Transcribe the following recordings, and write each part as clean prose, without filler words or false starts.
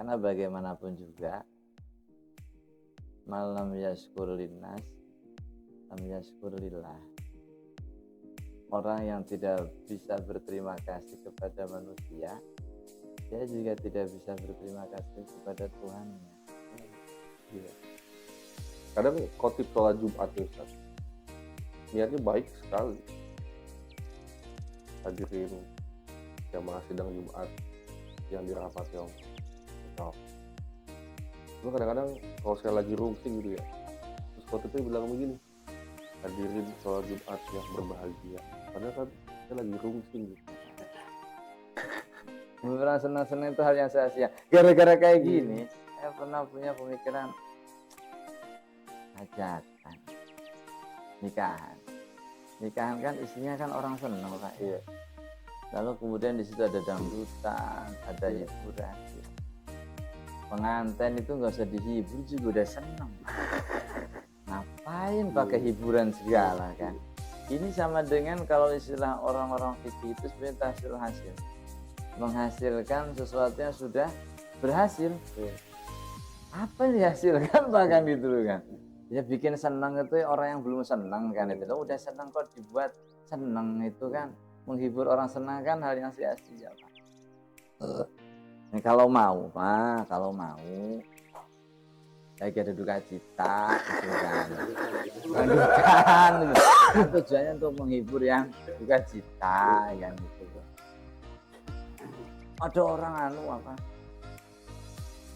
Karena bagaimanapun juga malam yaskur linnas lam yaskur lillah. Orang yang tidak bisa berterima kasih kepada manusia, dia juga tidak bisa berterima kasih kepada Tuhannya. Iya. Kadang khotib sholat Jumat nih Ustaz, niatnya baik sekali, hadirin jamaah sidang Jumat yang dirahmati Allah. Cuma kadang-kadang kalau saya lagi rungsing gitu ya, terus khotibnya bilang begini, hadirin sholat Jumat yang berbahagia, padahal kan saya lagi rungsing gitu. Beneran senang-senang itu hal yang sia-sia. Gara-gara kayak gini, saya pernah punya pemikiran hajatan, nikahan kan isinya kan orang senang Pak. Iya. Lalu kemudian di situ ada dangdutan, ada hiburan. Pengantin itu nggak usah dihibur juga udah senang. Ngapain pakai hiburan segala kan? Ini sama dengan kalau istilah orang-orang fikih itu sebenarnya tahsil hasil, menghasilkan sesuatu yang sudah berhasil. Apa yang dihasilkan bahkan gitu loh kan? Ya bikin senang itu orang yang belum senang kan itu. Udah senang kok dibuat senang itu kan, menghibur orang senang kan hal yang sia-sia Pak. Nah, kalau mau Pak, lagi ada duka cita gitu kan. Bukan tujuannya untuk menghibur yang duka cita kan gitu. Ada orang apa?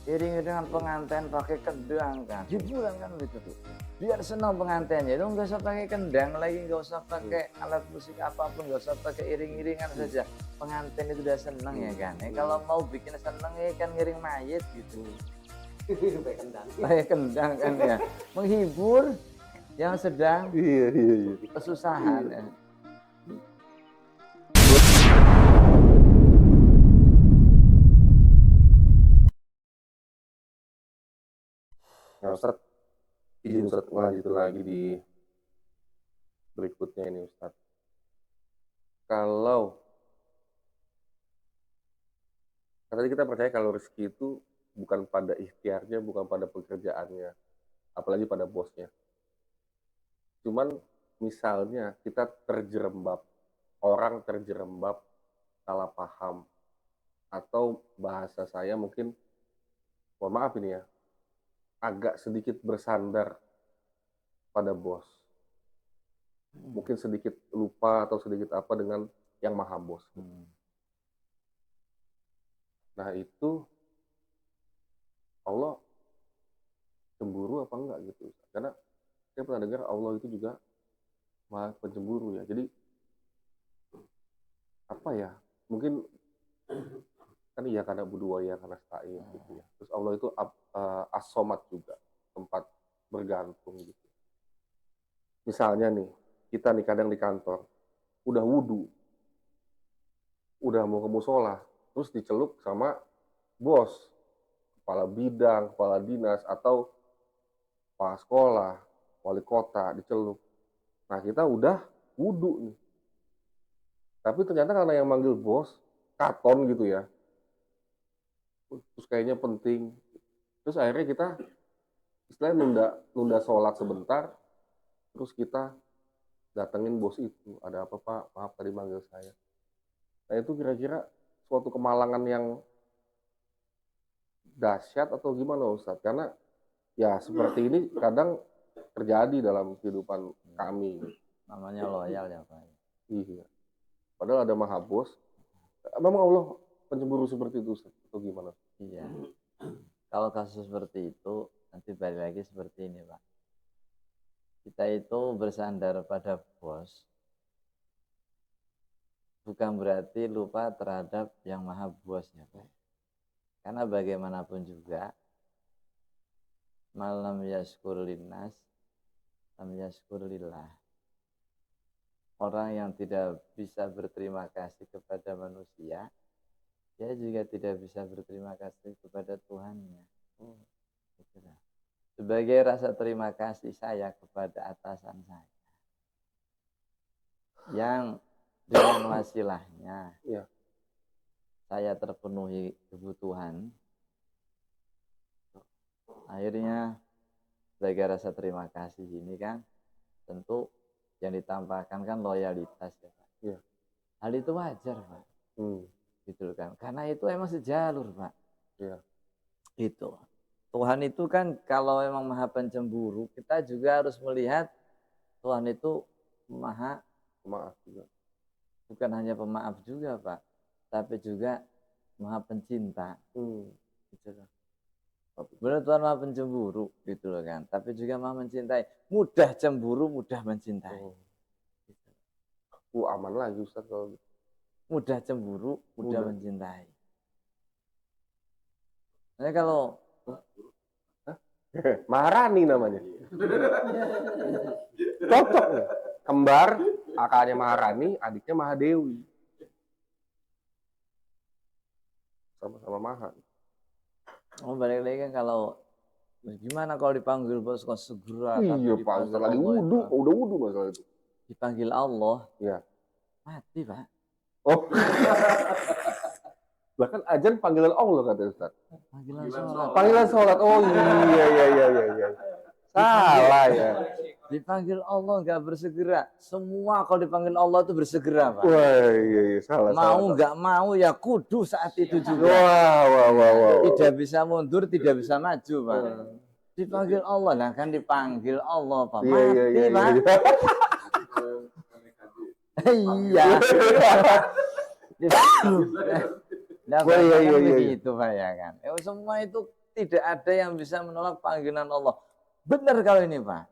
Iring-iringan pengantin pakai kendang kan, hiburan kan gitu tuh. Biar senang pengantinnya, itu nggak usah pakai kendang lagi, nggak usah pakai alat musik apapun, nggak usah pakai iring-iringan saja. Pengantin itu udah senang ya kan. Kalau mau bikin senang ya kan ngiring mayit gitu. Pakai kendang kan ya, menghibur yang sedang kesusahan. Ya. Nah Ustaz, izin Ustaz lanjut lagi di berikutnya ini Ustaz. Kalau tadi kita percaya kalau rezeki itu bukan pada ikhtiarnya, bukan pada pekerjaannya, apalagi pada bosnya. Cuman misalnya kita terjerembab, orang terjerembab, salah paham, atau bahasa saya mungkin, mohon maaf ini ya, agak sedikit bersandar pada bos. Mungkin sedikit lupa atau sedikit apa dengan yang maha bos. Nah itu Allah cemburu apa enggak gitu. Karena saya pernah dengar Allah itu juga maha pencemburu ya. Jadi apa ya, mungkin kan iya karena berdua ya karena stain gitu ya. Terus Allah itu as-somad juga, tempat bergantung gitu. Misalnya nih, kita nih kadang di kantor, udah wudu, udah mau ke musola, terus diceluk sama bos, kepala bidang, kepala dinas, atau kepala sekolah, wali kota, diceluk. Nah kita udah wudu nih. Tapi ternyata karena yang manggil bos, katon gitu ya, terus kayaknya penting. Terus akhirnya kita istilahnya nunda sholat sebentar, terus kita datengin bos itu, ada apa Pak, maaf tadi manggil saya. Nah itu kira-kira suatu kemalangan yang dahsyat atau gimana Ustadz? Karena ya seperti ini kadang terjadi dalam kehidupan kami. Namanya loyal ya Pak. Iya. Padahal ada maha bos. Memang Allah pencemburu seperti itu Ustadz? Atau gimana? Iya. Kalau kasus seperti itu, nanti balik lagi seperti ini Pak. Kita itu bersandar pada bos, bukan berarti lupa terhadap yang maha bos ya Pak. Karena bagaimanapun juga, malam yaskur linnas, lam yaskur lillah. Orang yang tidak bisa berterima kasih kepada manusia, dia juga tidak bisa berterima kasih kepada Tuhannya. Sebagai rasa terima kasih saya kepada atasan saya, yang dengan wasilahnya saya terpenuhi kebutuhan, Akhirnya sebagai rasa terima kasih ini kan tentu yang ditampakkan kan loyalitas ya Pak. Iya. Hal itu wajar Pak. Gitu kan. Karena itu emang sejalur Pak. Iya. Itu. Tuhan itu kan kalau memang maha pencemburu, kita juga harus melihat Tuhan itu maha Maaf juga. bukan hanya pemaaf juga Pak, tapi juga maha pencinta. Gitu loh. Benar Tuhan maha pencemburu gitu loh kan, tapi juga maha mencintai. Mudah cemburu, mudah mencintai. Aman lagi Ustaz kalau gitu. Mudah cemburu, mudah mencintai. Nah, kalau Maharani namanya. Cocok nih. Kembar, kakaknya Maharani, adiknya Mahadewi. Sama-sama Maha. balik lagi kan kalau gimana kalau dipanggil bos kok segera. Iya Pak, Ustaz lagi wudu, udah wudu masalah itu. Dipanggil Allah, ya mati Pak. Oh, bahkan azan panggilan Allah kata Ustaz. Panggilan sholat. Panggilan sholat. Oh iya. Salah ya. Dipanggil Allah nggak bersegera. Semua kalau dipanggil Allah itu bersegera Pak. Wah iya salah. Mau nggak mau ya kudu saat itu juga. Wow. Tidak bisa mundur, tidak bisa maju Pak. Dipanggil Allah, nah kan dipanggil Allah Pak. Mati Pak. Iya. Nah, begitu Pak ya kan. Semua itu tidak ada yang bisa menolak panggilan Allah. Benar kalau ini Pak.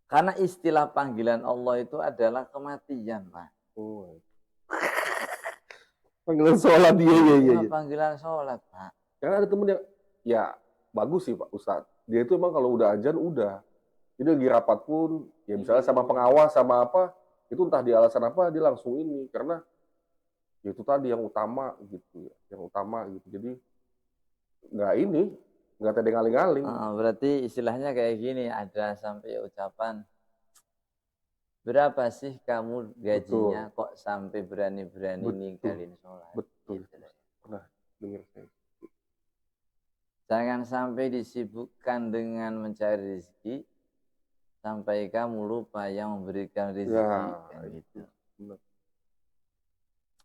Karena istilah panggilan Allah itu adalah kematian Pak. Panggilan sholat iya. Panggilan sholat Pak. Karena ada temen yang ya bagus sih Pak Ustadz. Dia itu emang kalau udah azan udah. Jadi lagi rapat pun ya misalnya sama pengawas sama apa itu entah di alasan apa dia langsung ini karena ya itu tadi yang utama gitu ya, yang utama gitu. Jadi nggak tedeng-aling-aling. Berarti istilahnya kayak gini, ada sampai ucapan berapa sih kamu gajinya kok sampai berani-berani ninggalin sholat. Betul. Gitu. Pernah dengar saya. Jangan sampai disibukkan dengan mencari rezeki sampai kamu lupa yang memberikan rezeki. Ya, gitu.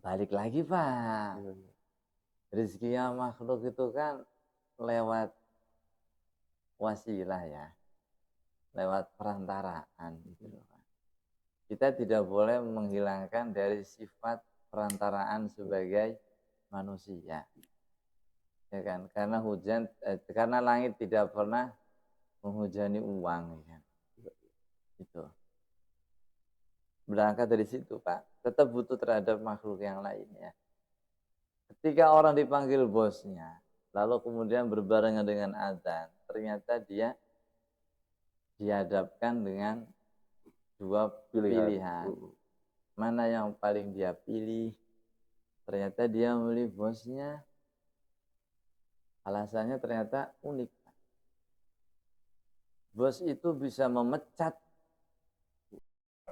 Balik lagi Pak. Rezekinya makhluk itu kan lewat wasilah ya, lewat perantaraan gitu loh Pak. Kita tidak boleh menghilangkan dari sifat perantaraan sebagai manusia, ya kan? Karena karena langit tidak pernah menghujani uang, ya kan? Itu berangkat dari situ Pak. Tetap butuh terhadap makhluk yang lainnya. Ketika orang dipanggil bosnya, lalu kemudian berbarengan dengan azan, ternyata dia dihadapkan dengan dua pilihan. Mana yang paling dia pilih? Ternyata dia memilih bosnya. Alasannya ternyata unik. Bos itu bisa memecat.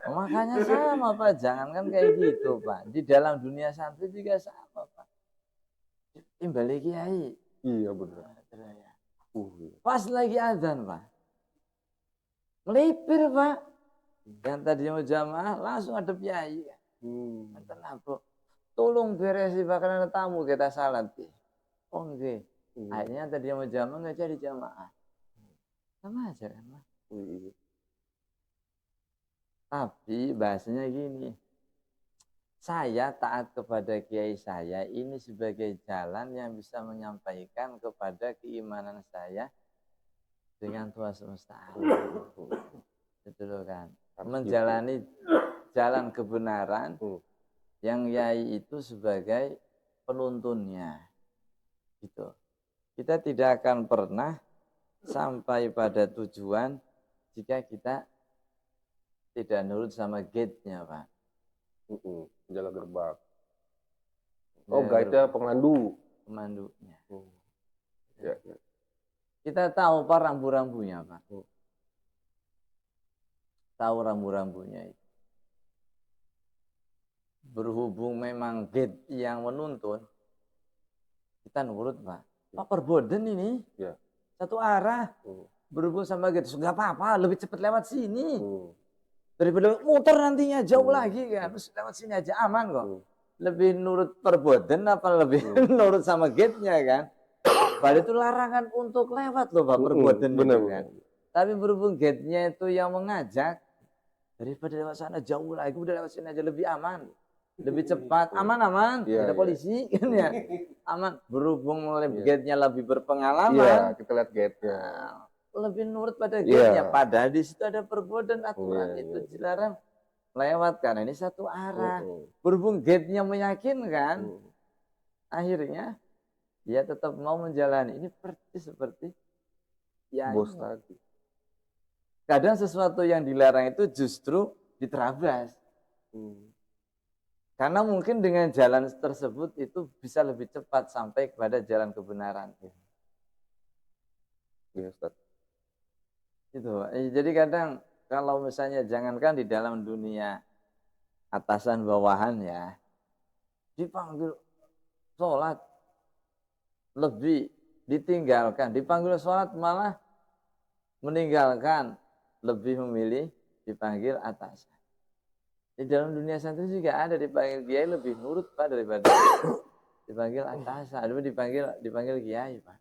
Makanya sama Pak, jangankan kayak gitu Pak. Di dalam dunia santri juga sama Pak. Timbali kiai. Iya benar. Pas lagi azan Pak. Melipir Pak. Yang tadinya mau jamaah langsung ada kiai. Kenapa? Tolong beresi Pak karena tamu kita salat. Oh enggak. Akhirnya tadinya mau jamaah nggak jadi jamaah. Sama aja kan Pak. Tapi bahasanya gini. Saya taat kepada kiai saya ini sebagai jalan yang bisa menyampaikan kepada keimanan saya dengan Tuhan semesta alam. Betul kan? Menjalani jalan kebenaran yang kiai itu sebagai penuntunnya. Gitu. Kita tidak akan pernah sampai pada tujuan jika kita tidak nurut sama gate-nya, Pak. Jalan gerbang. Guide-nya pemandunya. Ya. Kita tahu Pak rambu-rambunya Pak. Tahu rambu-rambunya itu. Berhubung memang gate yang menuntun, kita nurut Pak. Pak perboden ini. Ya. satu arah. Berhubung sama gitu, nggak apa-apa, lebih cepat lewat sini daripada muter nantinya jauh lagi kan. Terus lewat sini aja aman kok. Lebih nurut perboden apa lebih nurut sama gate-nya kan? Padahal itu larangan untuk lewat loh Pak, perboden itu kan. Tapi berhubung gate-nya itu yang mengajak, daripada lewat sana jauh lagi, udah lewat sini aja lebih aman. Lebih cepat, aman, ada polisi kan ya. Aman, berhubung gate-nya lebih berpengalaman. Iya, kita lihat gate-nya. Lebih nurut pada gate-nya. Padahal di situ ada perboden aturan itu dilarang lewat karena ini satu arah. Berhubung gate-nya meyakinkan, akhirnya dia tetap mau menjalani. Ini persis seperti ya bos tadi. Kadang sesuatu yang dilarang itu justru diterabas. Karena mungkin dengan jalan tersebut itu bisa lebih cepat sampai kepada jalan kebenaran. Iya, Ustaz. Itu. Jadi kadang kalau misalnya jangankan di dalam dunia atasan bawahan ya, dipanggil sholat lebih ditinggalkan, dipanggil sholat malah meninggalkan, lebih memilih dipanggil atasan. Di dalam dunia santri juga ada dipanggil kiai lebih nurut Pak daripada dipanggil atasan, dipanggil kiai Pak.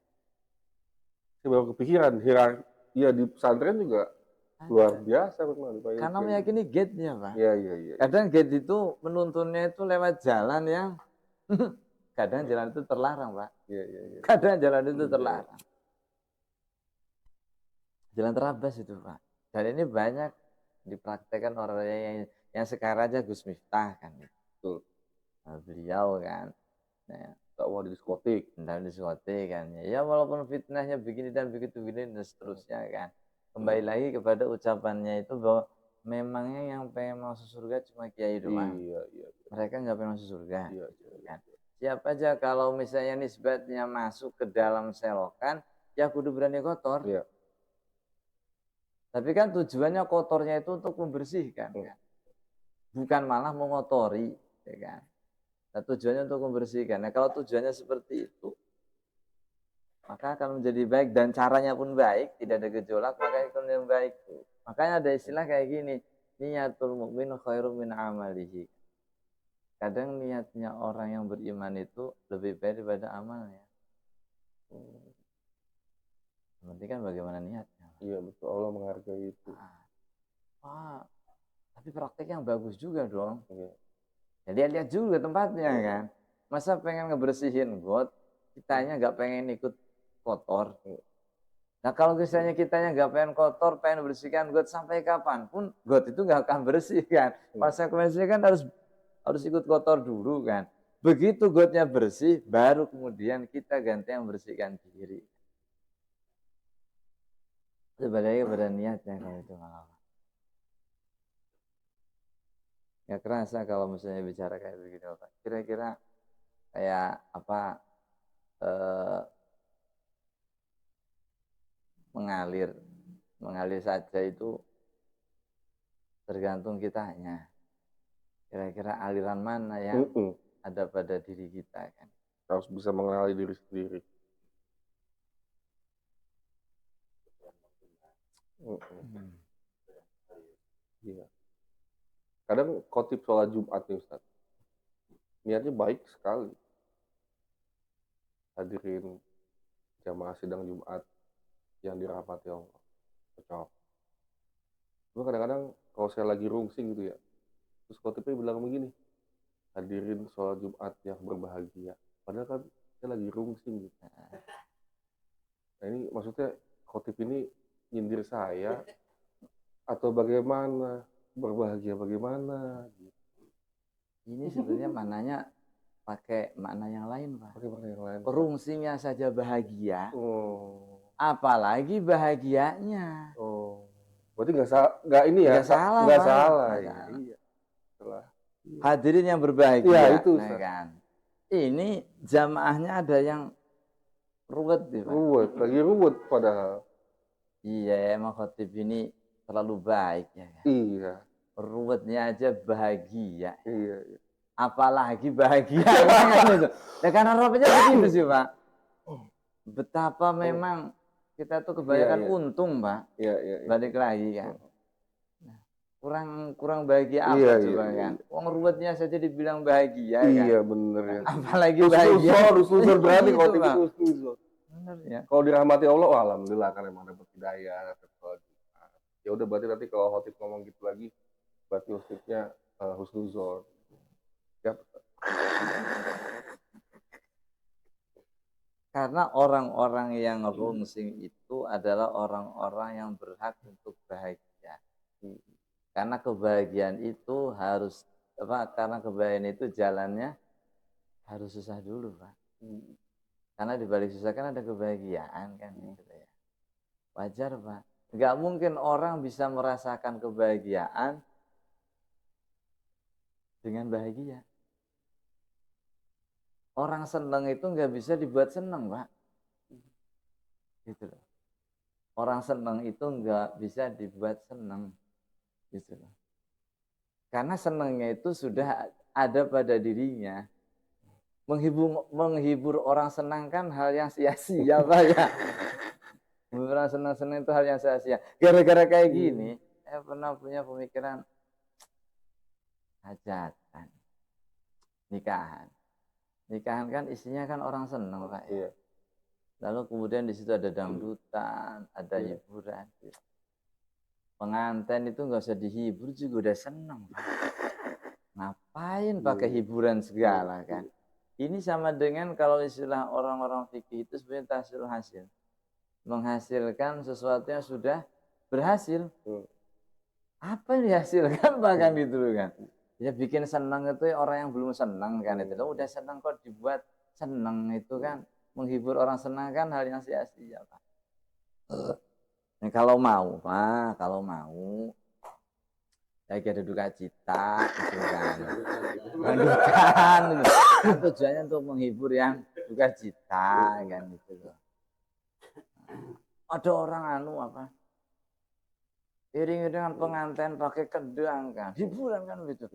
Saya baru kepikiran hierarki ya di pesantren juga luar biasa memang dipanggil. Karena meyakini gate-nya Pak. Iya. Kadang gate itu menuntunnya itu lewat jalan yang kadang jalan itu terlarang Pak. Iya. Kadang jalan itu terlarang. Jalan terabas itu Pak. Dan ini banyak dipraktekkan orang yang sekarang aja Gus Miftah kan. Betul. Nah, beliau kan. Nah, dakwah di diskotik. Dan diskotik kan. Ya walaupun fitnahnya begini dan begitu begini dan seterusnya kan. Kembali lagi kepada ucapannya itu bahwa memangnya yang pengen masuk surga cuma kiai doang. Iya. Mereka nggak pengen masuk surga. Iya. Kan? Siapa aja kalau misalnya nisbatnya masuk ke dalam selokan, ya kudu berani kotor. Iya. Tapi kan tujuannya kotornya itu untuk membersihkan. Kan? Bukan malah mengotori, ya kan? Nah, tujuannya untuk membersihkan. Nah, kalau tujuannya seperti itu, maka akan menjadi baik dan caranya pun baik, tidak ada gejolak, maka itu yang baik. Makanya ada istilah kayak gini, niyatul mu'min khairum min amalihi. Kadang niatnya orang yang beriman itu lebih baik daripada amalnya. Penting kan bagaimana niatnya. Iya betul, Allah menghargai itu. Tapi praktek yang bagus juga dong. Iya. Jadi lihat juga tempatnya kan. Masa pengen ngebersihin got, kitanya nggak pengen ikut kotor. Nah kalau misalnya kitanya nggak pengen kotor, pengen bersihkan got sampai kapanpun, got itu nggak akan bersih kan. Konsekuensinya kan harus ikut kotor dulu kan. Begitu gotnya bersih, baru kemudian kita ganti yang bersihkan diri. Sebagai kepada niatnya kalau itu malah. Ya kerasa kalau misalnya bicara kayak begitu Pak. Kira-kira kayak apa mengalir saja itu tergantung kitanya. Kira-kira aliran mana yang ada pada diri kita kan. Harus bisa mengenali diri sendiri. Iya. Kadang khotib sholat Jumat nih Ustaz, niatnya baik sekali. Hadirin jamaah sidang Jumat yang dirahmati Allah. Cocok. Cuma kadang-kadang kalau saya lagi rungsing gitu ya, terus khotibnya bilang begini, hadirin sholat Jumat yang berbahagia. Padahal kan saya lagi rungsing gitu. Nah ini maksudnya khotib ini nyindir saya atau bagaimana? Berbahagia bagaimana? Ini sebenarnya maknanya pakai makna yang lain Pak. Pakai makna yang lain. Rungsingnya saja bahagia. Apalagi bahagianya. Berarti nggak ini ya? Nggak salah. Ya. Iya. Hadirin yang berbahagia. Ya, itu, nah, kan. Ini jamaahnya ada yang ruwet nih Pak. Lagi ruwet padahal. Iya, emang khotib ini terlalu baik ya kan? Iya. Ruwetnya aja bahagia. Iya. Apalagi bahagia. Ya karena rohnya begitu sih Pak. Betapa memang kita tuh kebanyakan Iya. untung, Pak. Iya. Balik lagi kan. Nah, kurang bahagia apa Iya, coba iya. kan? Wong ruwetnya saja dibilang bahagia Iya, kan. bener ya. Apalagi bahagia. Husnuzon berarti Gitu, kalau tipe Pak. husnuzon. Bener ya. Kalau dirahmati Allah, wah, alhamdulillah kan emang dapat hidayah, dapat kewajiban. Ya udah berarti nanti kalau khotib ngomong gitu lagi, berarti khotibnya husnuzon. Ya. Karena orang-orang yang rungsing itu adalah orang-orang yang berhak untuk bahagia. Karena kebahagiaan itu harus karena kebahagiaan itu jalannya harus susah dulu, Pak. Karena di balik susah kan ada kebahagiaan kan gitu ya. Wajar, Pak. Nggak mungkin orang bisa merasakan kebahagiaan dengan bahagia. Orang senang itu nggak bisa dibuat senang, Pak. Gitu loh. Orang senang itu nggak bisa dibuat senang. Gitu loh. Karena senangnya itu sudah ada pada dirinya. Menghibur orang senang kan hal yang sia-sia, Pak ya. Menghibur orang senang-senang itu hal yang sia-sia. Gara-gara kayak gini, saya pernah punya pemikiran hajatan, nikahan. Nikahan kan isinya kan orang senang, Pak. Iya. Lalu kemudian di situ ada dangdutan, ada hiburan. Pengantin itu nggak usah dihibur juga udah senang, Pak. Ngapain pakai hiburan segala kan? Ini sama dengan kalau istilah orang-orang fikih itu sebenarnya tahsil hasil. Menghasilkan sesuatu yang sudah berhasil. Apa yang dihasilkan bahkan gitu loh kan? Ya bikin senang itu orang yang belum senang kan itu. Udah senang kok dibuat senang itu kan. Menghibur orang senang kan hal yang sia-sia, Pak. Nah, kalau mau, Pak, kalau mau lagi ada duka cita gitu kan. Mendukan kan tujuannya untuk menghibur yang duka cita kan gitu loh. Ada orang iring-iringan pengantin pakai kendang kan, hiburan kan gitu.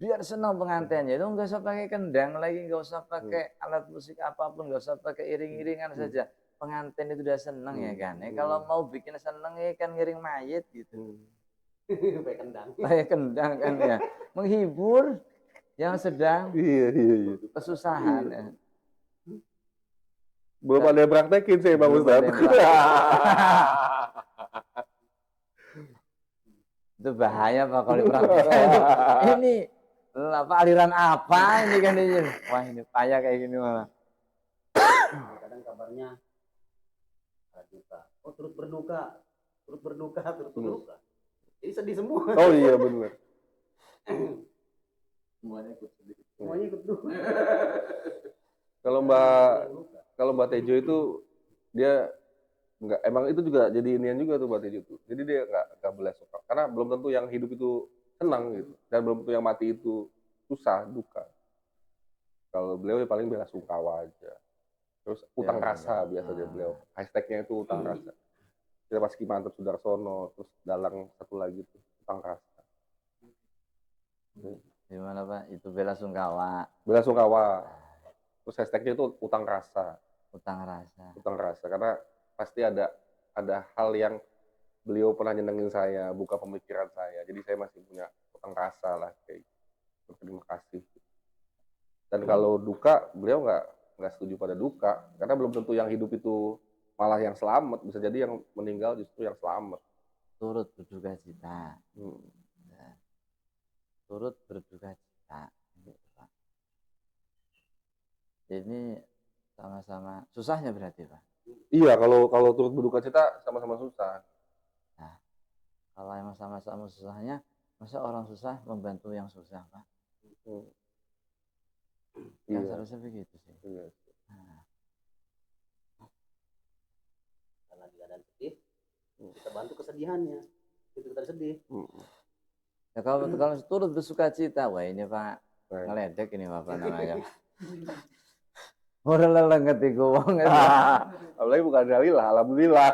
Biar senang pengantinnya itu nggak usah pakai kendang lagi, nggak usah pakai alat musik apapun, nggak usah pakai iring-iringan saja. Pengantin itu udah senang ya kan. Kalau mau bikin senang ya kan ngiring mayit gitu. Pakai kendang kan ya, menghibur yang sedang kesusahan. Ya. Belum ada yang praktekin sih, Bang Ustadz. Itu bahaya, Pak, kalau dipraktekkan itu. Ini aliran apa ini kan ini? Wah, ini payah kayak gini malah. Kadang kabarnya duka. Oh, turut berduka. Jadi sedih semua. Oh iya benar. Semuanya ikut duka. Kalau Mbak Tejo itu dia nggak, emang itu juga jadi inian juga tuh Mbak Tejo tuh. Jadi dia nggak boleh suka karena belum tentu yang hidup itu senang gitu dan belum tentu yang mati itu susah duka. Kalau beliau ya paling bela sungkawa aja. Terus utang rasa biasanya beliau. Hashtagnya itu utang rasa. Kita pas Mantep Sudarsono, terus dalang satu lagi tuh utang rasa. Gimana, Pak? Itu bela sungkawa. Bela sungkawa. Terus hashtagnya itu utang rasa. Utang rasa. Utang rasa karena pasti ada hal yang beliau pernah nyenengin saya, buka pemikiran saya. Jadi saya masih punya utang rasa lah kayak berterima kasih. Dan kalau duka, beliau nggak setuju pada duka karena belum tentu yang hidup itu malah yang selamat, bisa jadi yang meninggal justru yang selamat. Turut berduka cita. Ya. Turut berduka cita. Ini sama-sama susahnya berarti, Pak. Iya, kalau turut berduka cita sama-sama susah. Nah, kalau emang sama-sama susahnya, masa orang susah membantu yang susah, Pak? Kan seharusnya begitu sih. Iya. Nah. Karena di keadaan sedih, kita bantu kesedihannya. Itu kita sedih. Ya, kalau turut bersuka cita, wah ini Pak ngeledek ini apa namanya? Udah lelenget iku wong. Apalagi bukan dalil lah, alhamdulillah.